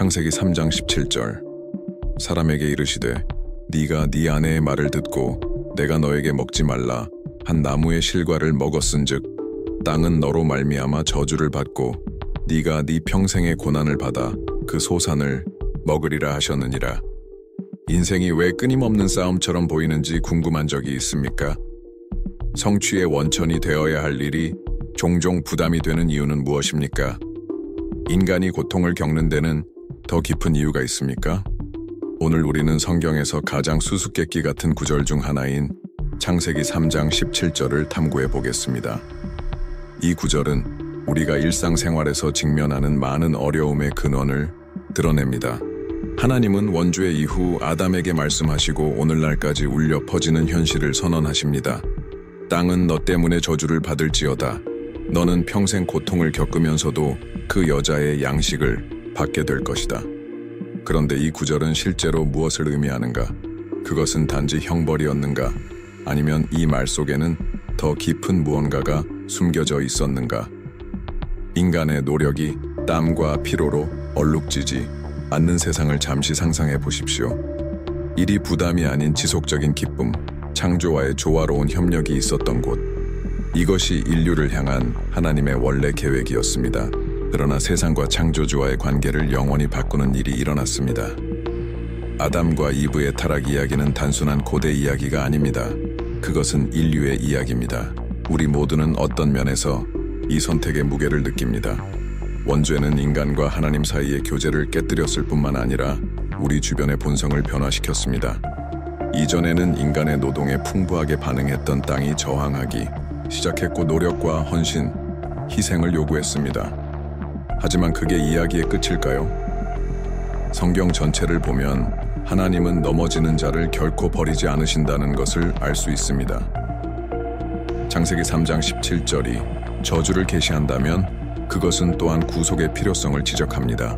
창세기 3장 17절 사람에게 이르시되 네가 네 아내의 말을 듣고 내가 너에게 먹지 말라 한 나무의 실과를 먹었은즉 땅은 너로 말미암아 저주를 받고 네가 네 평생의 고난을 받아 그 소산을 먹으리라 하셨느니라. 인생이 왜 끊임없는 싸움처럼 보이는지 궁금한 적이 있습니까? 성취의 원천이 되어야 할 일이 종종 부담이 되는 이유는 무엇입니까? 인간이 고통을 겪는 데는 더 깊은 이유가 있습니까? 오늘 우리는 성경에서 가장 수수께끼 같은 구절 중 하나인 창세기 3장 17절을 탐구해 보겠습니다. 이 구절은 우리가 일상생활에서 직면하는 많은 어려움의 근원을 드러냅니다. 하나님은 원죄 이후 아담에게 말씀하시고 오늘날까지 울려 퍼지는 현실을 선언하십니다. 땅은 너 때문에 저주를 받을지어다. 너는 평생 고통을 겪으면서도 그 여자의 양식을 받게 될 것이다. 그런데 이 구절은 실제로 무엇을 의미하는가? 그것은 단지 형벌이었는가? 아니면 이 말 속에는 더 깊은 무언가가 숨겨져 있었는가? 인간의 노력이 땀과 피로로 얼룩지지 않는 세상을 잠시 상상해 보십시오. 일이 부담이 아닌 지속적인 기쁨, 창조와의 조화로운 협력이 있었던 곳. 이것이 인류를 향한 하나님의 원래 계획이었습니다. 그러나 세상과 창조주와의 관계를 영원히 바꾸는 일이 일어났습니다. 아담과 이브의 타락 이야기는 단순한 고대 이야기가 아닙니다. 그것은 인류의 이야기입니다. 우리 모두는 어떤 면에서 이 선택의 무게를 느낍니다. 원죄는 인간과 하나님 사이의 교제를 깨뜨렸을 뿐만 아니라 우리 주변의 본성을 변화시켰습니다. 이전에는 인간의 노동에 풍부하게 반응했던 땅이 저항하기 시작했고 노력과 헌신, 희생을 요구했습니다. 하지만 그게 이야기의 끝일까요? 성경 전체를 보면 하나님은 넘어지는 자를 결코 버리지 않으신다는 것을 알 수 있습니다. 창세기 3장 17절이 저주를 계시한다면 그것은 또한 구속의 필요성을 지적합니다.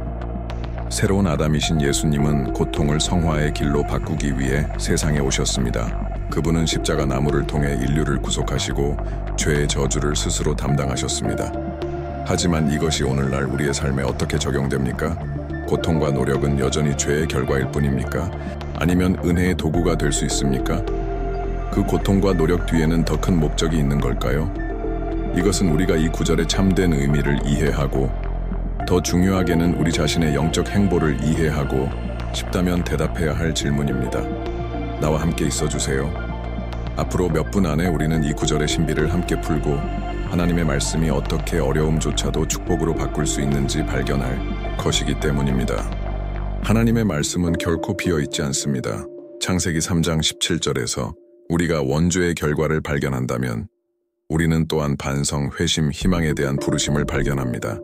새로운 아담이신 예수님은 고통을 성화의 길로 바꾸기 위해 세상에 오셨습니다. 그분은 십자가 나무를 통해 인류를 구속하시고 죄의 저주를 스스로 담당하셨습니다. 하지만 이것이 오늘날 우리의 삶에 어떻게 적용됩니까? 고통과 노력은 여전히 죄의 결과일 뿐입니까? 아니면 은혜의 도구가 될 수 있습니까? 그 고통과 노력 뒤에는 더 큰 목적이 있는 걸까요? 이것은 우리가 이 구절의 참된 의미를 이해하고 더 중요하게는 우리 자신의 영적 행보를 이해하고 싶다면 대답해야 할 질문입니다. 나와 함께 있어주세요. 앞으로 몇 분 안에 우리는 이 구절의 신비를 함께 풀고 하나님의 말씀이 어떻게 어려움조차도 축복으로 바꿀 수 있는지 발견할 것이기 때문입니다. 하나님의 말씀은 결코 비어있지 않습니다. 창세기 3장 17절에서 우리가 원죄의 결과를 발견한다면 우리는 또한 반성, 회심, 희망에 대한 부르심을 발견합니다.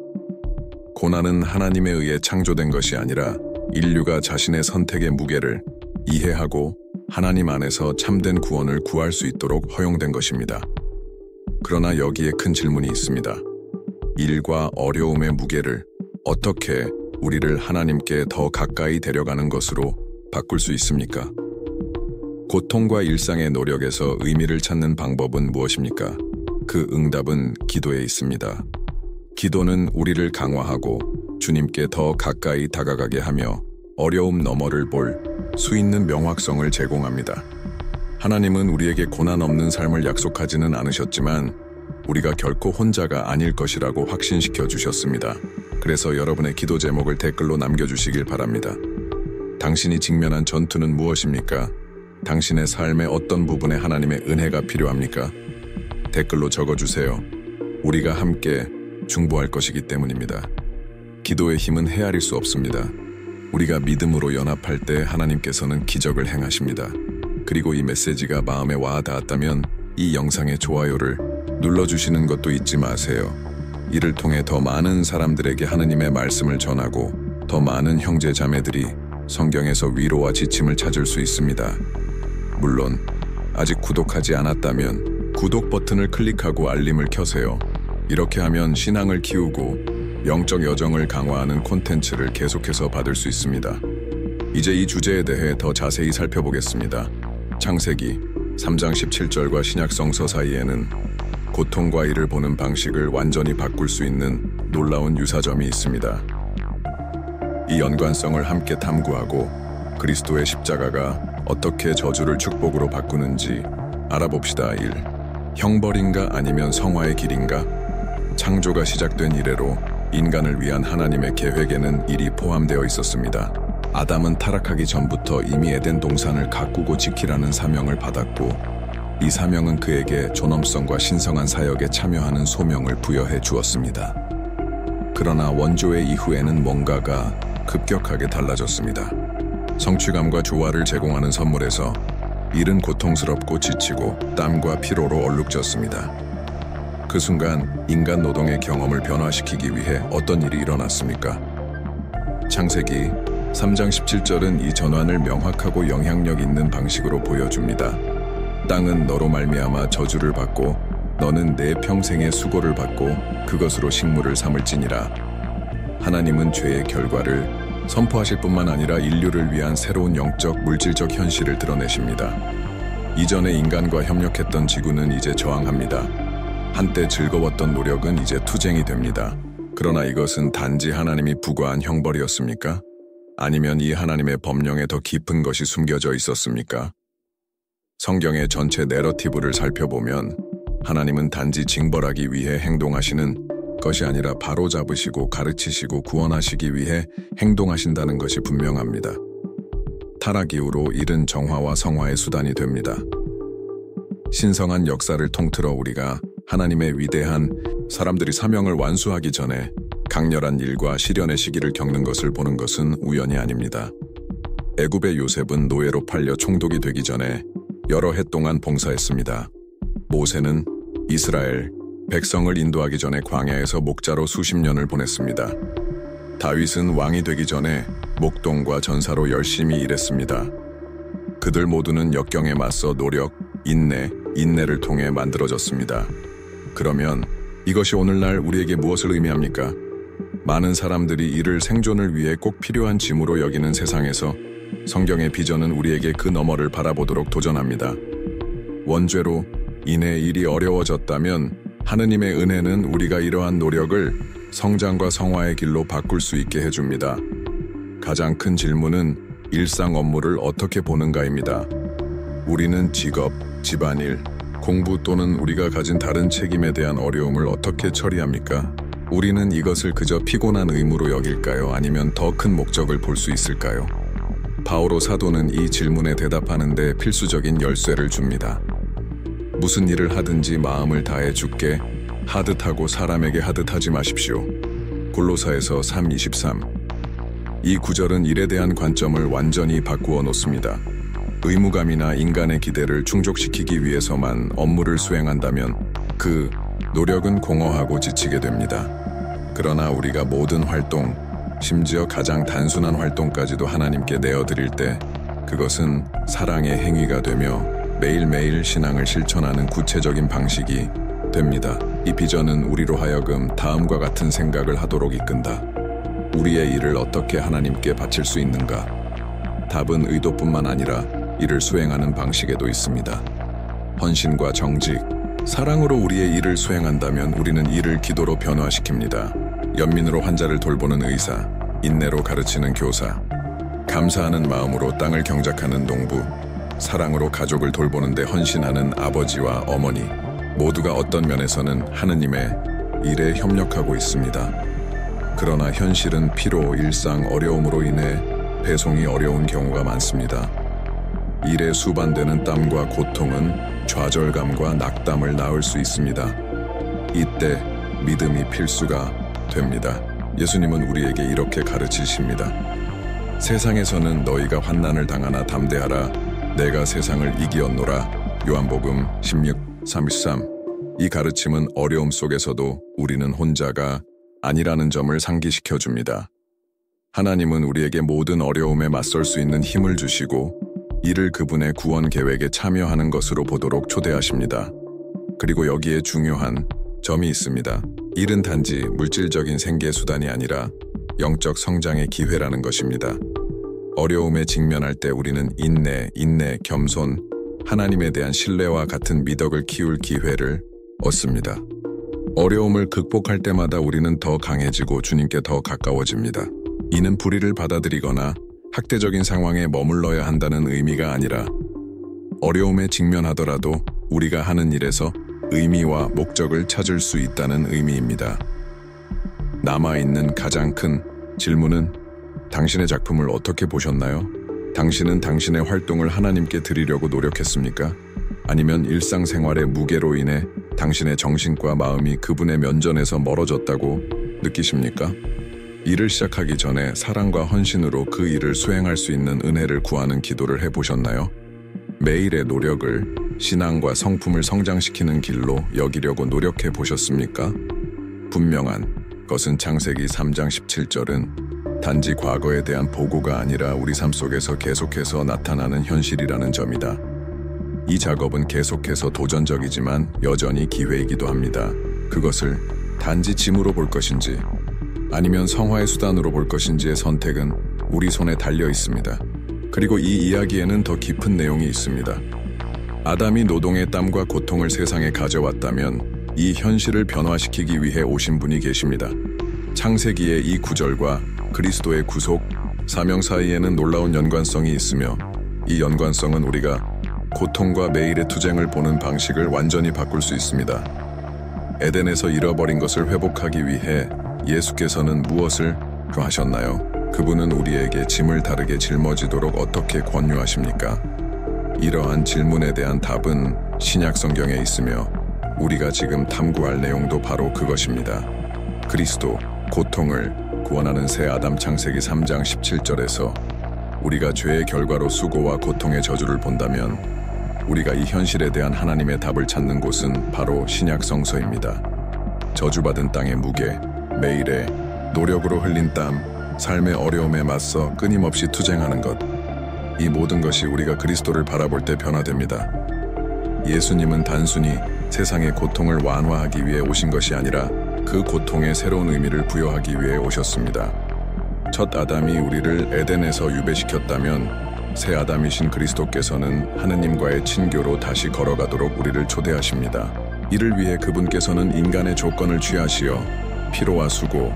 고난은 하나님에 의해 창조된 것이 아니라 인류가 자신의 선택의 무게를 이해하고 하나님 안에서 참된 구원을 구할 수 있도록 허용된 것입니다. 그러나 여기에 큰 질문이 있습니다. 일과 어려움의 무게를 어떻게 우리를 하나님께 더 가까이 데려가는 것으로 바꿀 수 있습니까? 고통과 일상의 노력에서 의미를 찾는 방법은 무엇입니까? 그 응답은 기도에 있습니다. 기도는 우리를 강화하고 주님께 더 가까이 다가가게 하며 어려움 너머를 볼 수 있는 명확성을 제공합니다. 하나님은 우리에게 고난 없는 삶을 약속하지는 않으셨지만 우리가 결코 혼자가 아닐 것이라고 확신시켜 주셨습니다. 그래서 여러분의 기도 제목을 댓글로 남겨주시길 바랍니다. 당신이 직면한 전투는 무엇입니까? 당신의 삶의 어떤 부분에 하나님의 은혜가 필요합니까? 댓글로 적어주세요. 우리가 함께 중보할 것이기 때문입니다. 기도의 힘은 헤아릴 수 없습니다. 우리가 믿음으로 연합할 때 하나님께서는 기적을 행하십니다. 그리고 이 메시지가 마음에 와 닿았다면 이 영상의 좋아요를 눌러주시는 것도 잊지 마세요. 이를 통해 더 많은 사람들에게 하느님의 말씀을 전하고 더 많은 형제 자매들이 성경에서 위로와 지침을 찾을 수 있습니다. 물론 아직 구독하지 않았다면 구독 버튼을 클릭하고 알림을 켜세요. 이렇게 하면 신앙을 키우고 영적 여정을 강화하는 콘텐츠를 계속해서 받을 수 있습니다. 이제 이 주제에 대해 더 자세히 살펴보겠습니다. 창세기 3장 17절과 신약성서 사이에는 고통과 일을 보는 방식을 완전히 바꿀 수 있는 놀라운 유사점이 있습니다. 이 연관성을 함께 탐구하고 그리스도의 십자가가 어떻게 저주를 축복으로 바꾸는지 알아봅시다. 1. 형벌인가 아니면 성화의 길인가? 창조가 시작된 이래로 인간을 위한 하나님의 계획에는 일이 포함되어 있었습니다. 아담은 타락하기 전부터 이미 에덴 동산을 가꾸고 지키라는 사명을 받았고, 이 사명은 그에게 존엄성과 신성한 사역에 참여하는 소명을 부여해 주었습니다. 그러나 원조의 이후에는 뭔가가 급격하게 달라졌습니다. 성취감과 조화를 제공하는 선물에서 일은 고통스럽고 지치고 땀과 피로로 얼룩졌습니다. 그 순간 인간 노동의 경험을 변화시키기 위해 어떤 일이 일어났습니까? 창세기 3장 17절은 이 전환을 명확하고 영향력 있는 방식으로 보여줍니다. 땅은 너로 말미암아 저주를 받고 너는 내 평생의 수고를 받고 그것으로 식물을 삼을지니라. 하나님은 죄의 결과를 선포하실 뿐만 아니라 인류를 위한 새로운 영적, 물질적 현실을 드러내십니다. 이전에 인간과 협력했던 지구는 이제 저항합니다. 한때 즐거웠던 노력은 이제 투쟁이 됩니다. 그러나 이것은 단지 하나님이 부과한 형벌이었습니까? 아니면 이 하나님의 법령에 더 깊은 것이 숨겨져 있었습니까? 성경의 전체 내러티브를 살펴보면 하나님은 단지 징벌하기 위해 행동하시는 것이 아니라 바로잡으시고 가르치시고 구원하시기 위해 행동하신다는 것이 분명합니다. 타락 이후로 일은 정화와 성화의 수단이 됩니다. 신성한 역사를 통틀어 우리가 하나님의 위대한 사람들이 사명을 완수하기 전에 강렬한 일과 시련의 시기를 겪는 것을 보는 것은 우연이 아닙니다. 애굽의 요셉은 노예로 팔려 총독이 되기 전에 여러 해 동안 봉사했습니다. 모세는 이스라엘 백성을 인도하기 전에 광야에서 목자로 수십 년을 보냈습니다. 다윗은 왕이 되기 전에 목동과 전사로 열심히 일했습니다. 그들 모두는 역경에 맞서 노력, 인내를 통해 만들어졌습니다. 그러면 이것이 오늘날 우리에게 무엇을 의미합니까? 많은 사람들이 이를 생존을 위해 꼭 필요한 짐으로 여기는 세상에서 성경의 비전은 우리에게 그 너머를 바라보도록 도전합니다. 원죄로 인해 일이 어려워졌다면 하느님의 은혜는 우리가 이러한 노력을 성장과 성화의 길로 바꿀 수 있게 해줍니다. 가장 큰 질문은 일상 업무를 어떻게 보는가입니다. 우리는 직업, 집안일, 공부 또는 우리가 가진 다른 책임에 대한 어려움을 어떻게 처리합니까? 우리는 이것을 그저 피곤한 의무로 여길까요? 아니면 더 큰 목적을 볼 수 있을까요? 바오로 사도는 이 질문에 대답하는 데 필수적인 열쇠를 줍니다. 무슨 일을 하든지 마음을 다해 주께 하듯하고 사람에게 하듯하지 마십시오. 골로사에서 3:23. 이 구절은 일에 대한 관점을 완전히 바꾸어 놓습니다. 의무감이나 인간의 기대를 충족시키기 위해서만 업무를 수행한다면 그 노력은 공허하고 지치게 됩니다. 그러나 우리가 모든 활동, 심지어 가장 단순한 활동까지도 하나님께 내어드릴 때 그것은 사랑의 행위가 되며 매일매일 신앙을 실천하는 구체적인 방식이 됩니다. 이 비전은 우리로 하여금 다음과 같은 생각을 하도록 이끈다. 우리의 일을 어떻게 하나님께 바칠 수 있는가? 답은 의도뿐만 아니라 이를 수행하는 방식에도 있습니다. 헌신과 정직, 사랑으로 우리의 일을 수행한다면 우리는 이를 기도로 변화시킵니다. 연민으로 환자를 돌보는 의사, 인내로 가르치는 교사, 감사하는 마음으로 땅을 경작하는 농부, 사랑으로 가족을 돌보는 데 헌신하는 아버지와 어머니, 모두가 어떤 면에서는 하느님의 일에 협력하고 있습니다. 그러나 현실은 피로, 일상, 어려움으로 인해 배송이 어려운 경우가 많습니다. 일에 수반되는 땀과 고통은 좌절감과 낙담을 낳을 수 있습니다. 이때 믿음이 필수가 됩니다. 예수님은 우리에게 이렇게 가르치십니다. 세상에서는 너희가 환난을 당하나 담대하라. 내가 세상을 이기었노라. 요한복음 16:33. 이 가르침은 어려움 속에서도 우리는 혼자가 아니라는 점을 상기시켜 줍니다. 하나님은 우리에게 모든 어려움에 맞설 수 있는 힘을 주시고 이를 그분의 구원 계획에 참여하는 것으로 보도록 초대하십니다. 그리고 여기에 중요한 점이 있습니다. 일은 단지 물질적인 생계 수단이 아니라 영적 성장의 기회라는 것입니다. 어려움에 직면할 때 우리는 인내, 겸손, 하나님에 대한 신뢰와 같은 미덕을 키울 기회를 얻습니다. 어려움을 극복할 때마다 우리는 더 강해지고 주님께 더 가까워집니다. 이는 불의를 받아들이거나 학대적인 상황에 머물러야 한다는 의미가 아니라 어려움에 직면하더라도 우리가 하는 일에서 의미와 목적을 찾을 수 있다는 의미입니다. 남아있는 가장 큰 질문은 당신의 작품을 어떻게 보셨나요? 당신은 당신의 활동을 하나님께 드리려고 노력했습니까? 아니면 일상생활의 무게로 인해 당신의 정신과 마음이 그분의 면전에서 멀어졌다고 느끼십니까? 일을 시작하기 전에 사랑과 헌신으로 그 일을 수행할 수 있는 은혜를 구하는 기도를 해보셨나요? 매일의 노력을 신앙과 성품을 성장시키는 길로 여기려고 노력해 보셨습니까? 분명한 것은 창세기 3장 17절은 단지 과거에 대한 보고가 아니라 우리 삶 속에서 계속해서 나타나는 현실이라는 점이다. 이 작업은 계속해서 도전적이지만 여전히 기회이기도 합니다. 그것을 단지 짐으로 볼 것인지 아니면 성화의 수단으로 볼 것인지의 선택은 우리 손에 달려 있습니다. 그리고 이 이야기에는 더 깊은 내용이 있습니다. 아담이 노동의 땀과 고통을 세상에 가져왔다면 이 현실을 변화시키기 위해 오신 분이 계십니다. 창세기의 이 구절과 그리스도의 구속, 사명 사이에는 놀라운 연관성이 있으며 이 연관성은 우리가 고통과 매일의 투쟁을 보는 방식을 완전히 바꿀 수 있습니다. 에덴에서 잃어버린 것을 회복하기 위해 예수께서는 무엇을 하셨나요? 그분은 우리에게 짐을 다르게 짊어지도록 어떻게 권유하십니까? 이러한 질문에 대한 답은 신약 성경에 있으며 우리가 지금 탐구할 내용도 바로 그것입니다. 그리스도, 고통을 구원하는 새 아담 창세기 3장 17절에서 우리가 죄의 결과로 수고와 고통의 저주를 본다면 우리가 이 현실에 대한 하나님의 답을 찾는 곳은 바로 신약 성서입니다. 저주받은 땅의 무게, 매일의 노력으로 흘린 땀, 삶의 어려움에 맞서 끊임없이 투쟁하는 것, 이 모든 것이 우리가 그리스도를 바라볼 때 변화됩니다. 예수님은 단순히 세상의 고통을 완화하기 위해 오신 것이 아니라 그 고통에 새로운 의미를 부여하기 위해 오셨습니다. 첫 아담이 우리를 에덴에서 유배시켰다면 새 아담이신 그리스도께서는 하느님과의 친교로 다시 걸어가도록 우리를 초대하십니다. 이를 위해 그분께서는 인간의 조건을 취하시어 피로와 수고,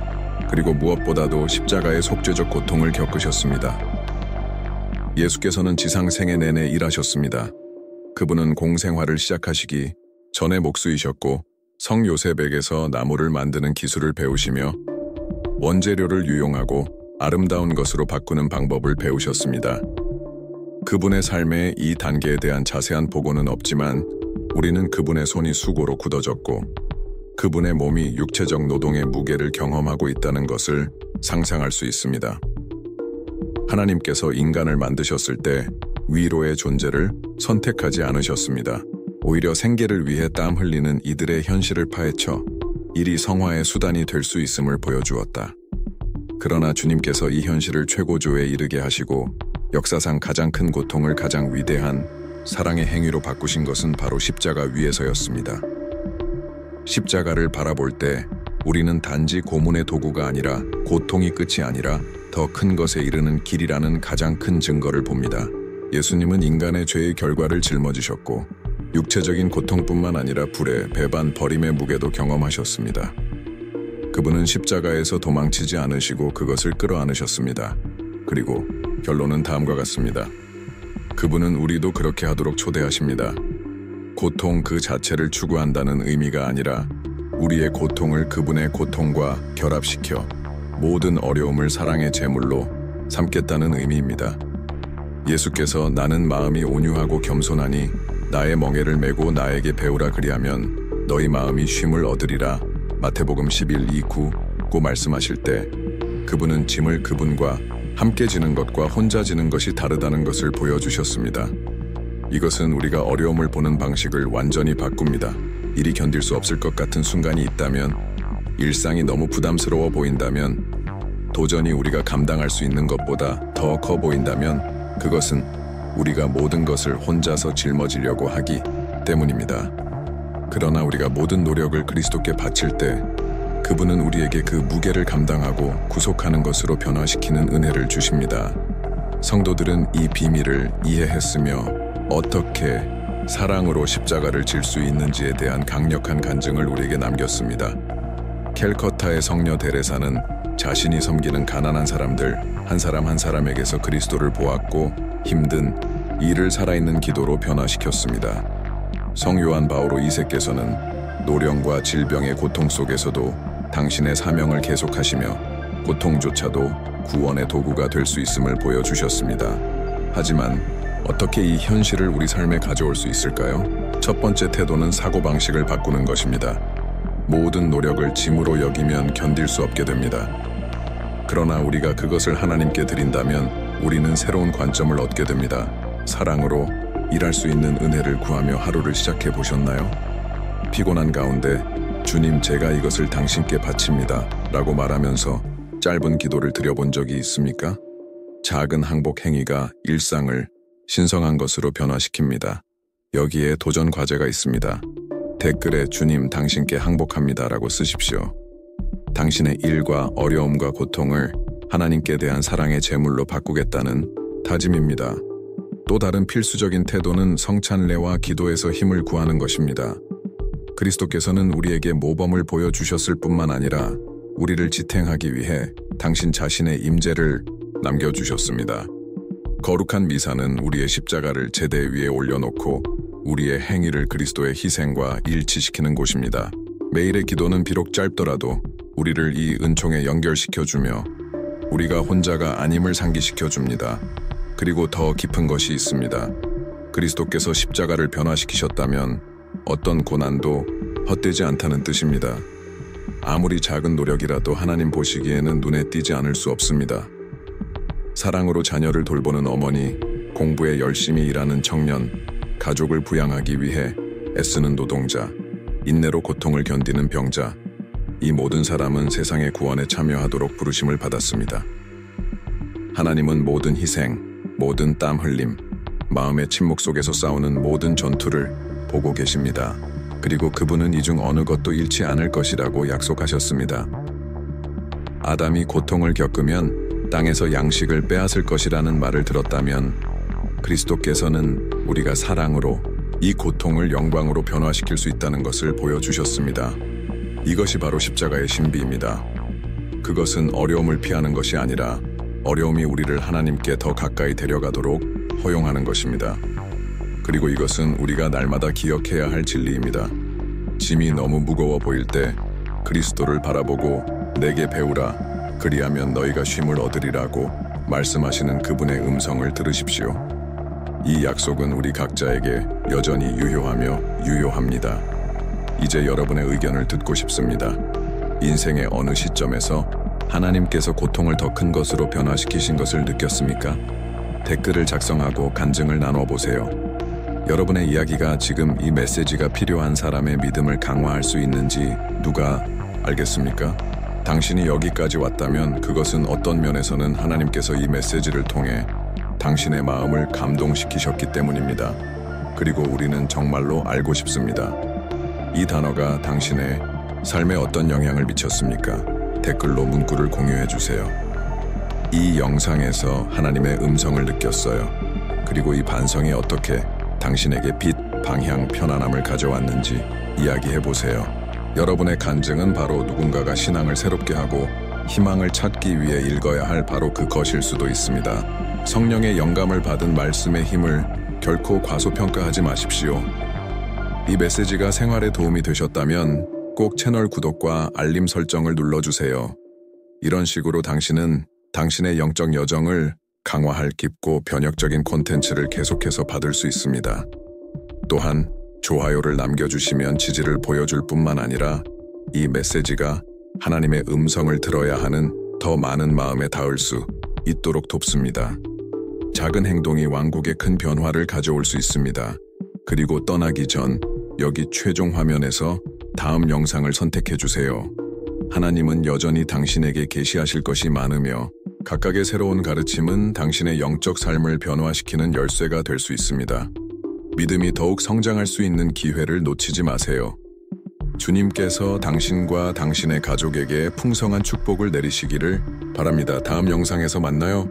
그리고 무엇보다도 십자가의 속죄적 고통을 겪으셨습니다. 예수께서는 지상 생애 내내 일하셨습니다. 그분은 공생활을 시작하시기 전에 목수이셨고 성 요셉에게서 나무를 만드는 기술을 배우시며 원재료를 유용하고 아름다운 것으로 바꾸는 방법을 배우셨습니다. 그분의 삶의 이 단계에 대한 자세한 보고는 없지만 우리는 그분의 손이 수고로 굳어졌고 그분의 몸이 육체적 노동의 무게를 경험하고 있다는 것을 상상할 수 있습니다. 하나님께서 인간을 만드셨을 때 위로의 존재를 선택하지 않으셨습니다. 오히려 생계를 위해 땀 흘리는 이들의 현실을 파헤쳐 일이 성화의 수단이 될 수 있음을 보여주었다. 그러나 주님께서 이 현실을 최고조에 이르게 하시고 역사상 가장 큰 고통을 가장 위대한 사랑의 행위로 바꾸신 것은 바로 십자가 위에서였습니다. 십자가를 바라볼 때 우리는 단지 고문의 도구가 아니라 고통이 끝이 아니라 더 큰 것에 이르는 길이라는 가장 큰 증거를 봅니다. 예수님은 인간의 죄의 결과를 짊어지셨고 육체적인 고통뿐만 아니라 불의, 배반, 버림의 무게도 경험하셨습니다. 그분은 십자가에서 도망치지 않으시고 그것을 끌어안으셨습니다. 그리고 결론은 다음과 같습니다. 그분은 우리도 그렇게 하도록 초대하십니다. 고통 그 자체를 추구한다는 의미가 아니라 우리의 고통을 그분의 고통과 결합시켜 모든 어려움을 사랑의 제물로 삼겠다는 의미입니다. 예수께서 나는 마음이 온유하고 겸손하니 나의 멍에를 메고 나에게 배우라 그리하면 너희 마음이 쉼을 얻으리라 마태복음 11:29고 말씀하실 때 그분은 짐을 그분과 함께 지는 것과 혼자 지는 것이 다르다는 것을 보여주셨습니다. 이것은 우리가 어려움을 보는 방식을 완전히 바꿉니다. 일이 견딜 수 없을 것 같은 순간이 있다면, 일상이 너무 부담스러워 보인다면, 도전이 우리가 감당할 수 있는 것보다 더 커 보인다면 그것은 우리가 모든 것을 혼자서 짊어지려고 하기 때문입니다. 그러나 우리가 모든 노력을 그리스도께 바칠 때 그분은 우리에게 그 무게를 감당하고 구속하는 것으로 변화시키는 은혜를 주십니다. 성도들은 이 비밀을 이해했으며 어떻게 사랑으로 십자가를 질 수 있는지에 대한 강력한 간증을 우리에게 남겼습니다. 캘커타의 성녀 데레사는 자신이 섬기는 가난한 사람들 한 사람 한 사람에게서 그리스도를 보았고 힘든 이를 살아있는 기도로 변화시켰습니다. 성 요한 바오로 2세께서는 노령과 질병의 고통 속에서도 당신의 사명을 계속하시며 고통조차도 구원의 도구가 될 수 있음을 보여주셨습니다. 하지만 어떻게 이 현실을 우리 삶에 가져올 수 있을까요? 첫 번째 태도는 사고방식을 바꾸는 것입니다. 모든 노력을 짐으로 여기면 견딜 수 없게 됩니다. 그러나 우리가 그것을 하나님께 드린다면 우리는 새로운 관점을 얻게 됩니다. 사랑으로 일할 수 있는 은혜를 구하며 하루를 시작해 보셨나요? 피곤한 가운데 주님, 제가 이것을 당신께 바칩니다 라고 말하면서 짧은 기도를 드려본 적이 있습니까? 작은 항복 행위가 일상을 신성한 것으로 변화시킵니다. 여기에 도전 과제가 있습니다. 댓글에 주님, 당신께 항복합니다 라고 쓰십시오. 당신의 일과 어려움과 고통을 하나님께 대한 사랑의 제물로 바꾸겠다는 다짐입니다. 또 다른 필수적인 태도는 성찬례와 기도에서 힘을 구하는 것입니다. 그리스도께서는 우리에게 모범을 보여주셨을 뿐만 아니라 우리를 지탱하기 위해 당신 자신의 임재를 남겨주셨습니다. 거룩한 미사는 우리의 십자가를 제대 위에 올려놓고 우리의 행위를 그리스도의 희생과 일치시키는 곳입니다. 매일의 기도는 비록 짧더라도 우리를 이 은총에 연결시켜주며 우리가 혼자가 아님을 상기시켜줍니다. 그리고 더 깊은 것이 있습니다. 그리스도께서 십자가를 변화시키셨다면 어떤 고난도 헛되지 않다는 뜻입니다. 아무리 작은 노력이라도 하나님 보시기에는 눈에 띄지 않을 수 없습니다. 사랑으로 자녀를 돌보는 어머니, 공부에 열심히 일하는 청년, 가족을 부양하기 위해 애쓰는 노동자, 인내로 고통을 견디는 병자, 이 모든 사람은 세상의 구원에 참여하도록 부르심을 받았습니다. 하나님은 모든 희생, 모든 땀 흘림, 마음의 침묵 속에서 싸우는 모든 전투를 보고 계십니다. 그리고 그분은 이 중 어느 것도 잃지 않을 것이라고 약속하셨습니다. 아담이 고통을 겪으면 땅에서 양식을 빼앗을 것이라는 말을 들었다면 그리스도께서는 우리가 사랑으로 이 고통을 영광으로 변화시킬 수 있다는 것을 보여주셨습니다. 이것이 바로 십자가의 신비입니다. 그것은 어려움을 피하는 것이 아니라 어려움이 우리를 하나님께 더 가까이 데려가도록 허용하는 것입니다. 그리고 이것은 우리가 날마다 기억해야 할 진리입니다. 짐이 너무 무거워 보일 때 그리스도를 바라보고 내게 배우라, 그리하면 너희가 쉼을 얻으리라고 말씀하시는 그분의 음성을 들으십시오. 이 약속은 우리 각자에게 여전히 유효하며 유효합니다. 이제 여러분의 의견을 듣고 싶습니다. 인생의 어느 시점에서 하나님께서 고통을 더 큰 것으로 변화시키신 것을 느꼈습니까? 댓글을 작성하고 간증을 나눠보세요. 여러분의 이야기가 지금 이 메시지가 필요한 사람의 믿음을 강화할 수 있는지 누가 알겠습니까? 당신이 여기까지 왔다면 그것은 어떤 면에서는 하나님께서 이 메시지를 통해 당신의 마음을 감동시키셨기 때문입니다. 그리고 우리는 정말로 알고 싶습니다. 이 단어가 당신의 삶에 어떤 영향을 미쳤습니까? 댓글로 문구를 공유해 주세요. 이 영상에서 하나님의 음성을 느꼈어요. 그리고 이 반성이 어떻게 당신에게 빛, 방향, 편안함을 가져왔는지 이야기해 보세요. 여러분의 간증은 바로 누군가가 신앙을 새롭게 하고 희망을 찾기 위해 읽어야 할 바로 그것일 수도 있습니다. 성령의 영감을 받은 말씀의 힘을 결코 과소평가하지 마십시오. 이 메시지가 생활에 도움이 되셨다면 꼭 채널 구독과 알림 설정을 눌러주세요. 이런 식으로 당신은 당신의 영적 여정을 강화할 깊고 변혁적인 콘텐츠를 계속해서 받을 수 있습니다. 또한 좋아요를 남겨주시면 지지를 보여줄 뿐만 아니라 이 메시지가 하나님의 음성을 들어야 하는 더 많은 마음에 닿을 수 있도록 돕습니다. 작은 행동이 왕국에 큰 변화를 가져올 수 있습니다. 그리고 떠나기 전 여기 최종 화면에서 다음 영상을 선택해주세요. 하나님은 여전히 당신에게 계시하실 것이 많으며 각각의 새로운 가르침은 당신의 영적 삶을 변화시키는 열쇠가 될 수 있습니다. 믿음이 더욱 성장할 수 있는 기회를 놓치지 마세요. 주님께서 당신과 당신의 가족에게 풍성한 축복을 내리시기를 바랍니다. 다음 영상에서 만나요.